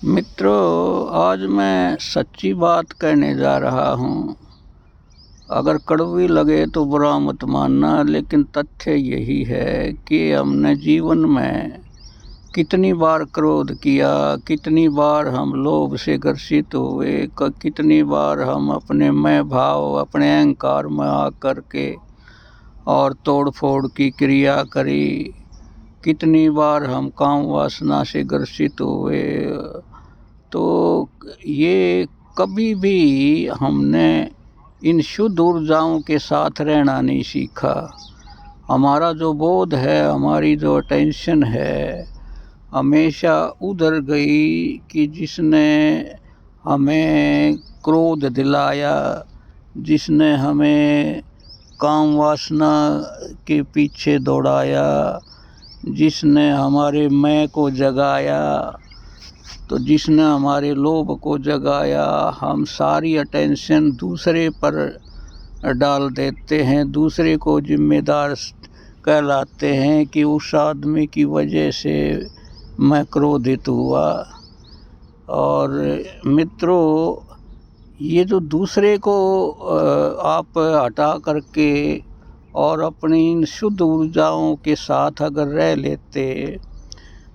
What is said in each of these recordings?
मित्रों, आज मैं सच्ची बात कहने जा रहा हूँ। अगर कड़वी लगे तो बुरा मत मानना, लेकिन तथ्य यही है कि हमने जीवन में कितनी बार क्रोध किया, कितनी बार हम लोभ से ग्रसित हुए, कितनी बार हम अपने मैं भाव, अपने अहंकार में आकर के और तोड़ फोड़ की क्रिया करी। कितनी बार हम काम वासना से ग्रसित हुए। तो ये कभी भी हमने इन शुद्ध ऊर्जाओं के साथ रहना नहीं सीखा। हमारा जो बोध है, हमारी जो अटेंशन है, हमेशा उधर गई कि जिसने हमें क्रोध दिलाया, जिसने हमें काम वासना के पीछे दौड़ाया, जिसने हमारे मैं को जगाया, तो जिसने हमारे लोभ को जगाया। हम सारी अटेंशन दूसरे पर डाल देते हैं, दूसरे को जिम्मेदार कहलाते हैं कि उस आदमी की वजह से मैं क्रोधित हुआ। और मित्रों, ये जो दूसरे को आप हटा करके और अपनी इन शुद्ध ऊर्जाओं के साथ अगर रह लेते,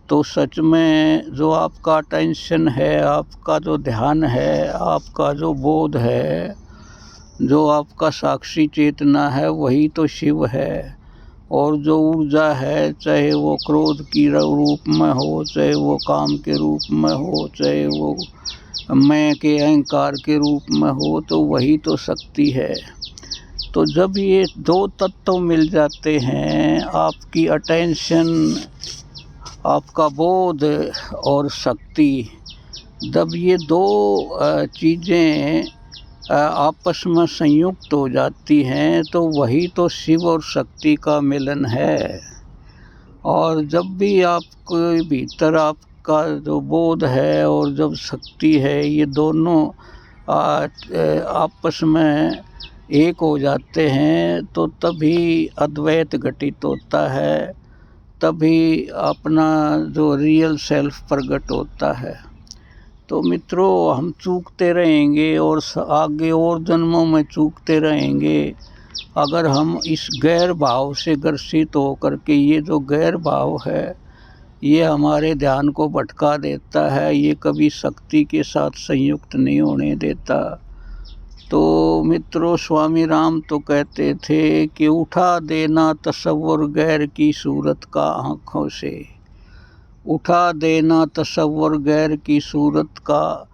तो सच में जो आपका टेंशन है, आपका जो ध्यान है, आपका जो बोध है, जो आपका साक्षी चेतना है, वही तो शिव है। और जो ऊर्जा है, चाहे वो क्रोध की रूप में हो, चाहे वो काम के रूप में हो, चाहे वो मैं के अहंकार के रूप में हो, तो वही तो शक्ति है। तो जब ये दो तत्व मिल जाते हैं, आपकी अटेंशन, आपका बोध और शक्ति, जब ये दो चीज़ें आपस में संयुक्त हो जाती हैं, तो वही तो शिव और शक्ति का मिलन है। और जब भी आपके भीतर आपका जो बोध है और जब शक्ति है, ये दोनों आपस में एक हो जाते हैं, तो तभी अद्वैत घटित होता है, तभी अपना जो रियल सेल्फ प्रकट होता है। तो मित्रों, हम चूकते रहेंगे और आगे और जन्मों में चूकते रहेंगे अगर हम इस गैर भाव से ग्रसित हो करके, ये जो गैर भाव है, ये हमारे ध्यान को भटका देता है, ये कभी शक्ति के साथ संयुक्त नहीं होने देता। तो मित्रों, स्वामी राम तो कहते थे कि उठा देना तसव्वुर गैर की सूरत का आँखों से, उठा देना तसव्वुर गैर की सूरत का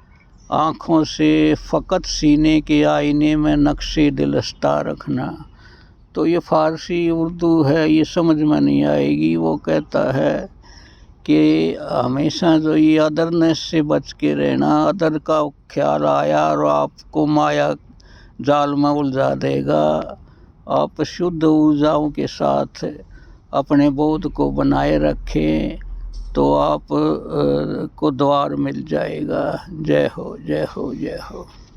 आँखों से, फ़कत सीने के आईने में नक्शे दिलस्ता रखना। तो ये फ़ारसी उर्दू है, ये समझ में नहीं आएगी। वो कहता है कि हमेशा जो ये अदरनेस से बच के रहना, अदर का ख्याल आया और आपको माया जाल में उलझा देगा। आप शुद्ध ऊर्जाओं के साथ अपने बोध को बनाए रखें, तो आप को द्वार मिल जाएगा। जय हो, जय हो, जय हो।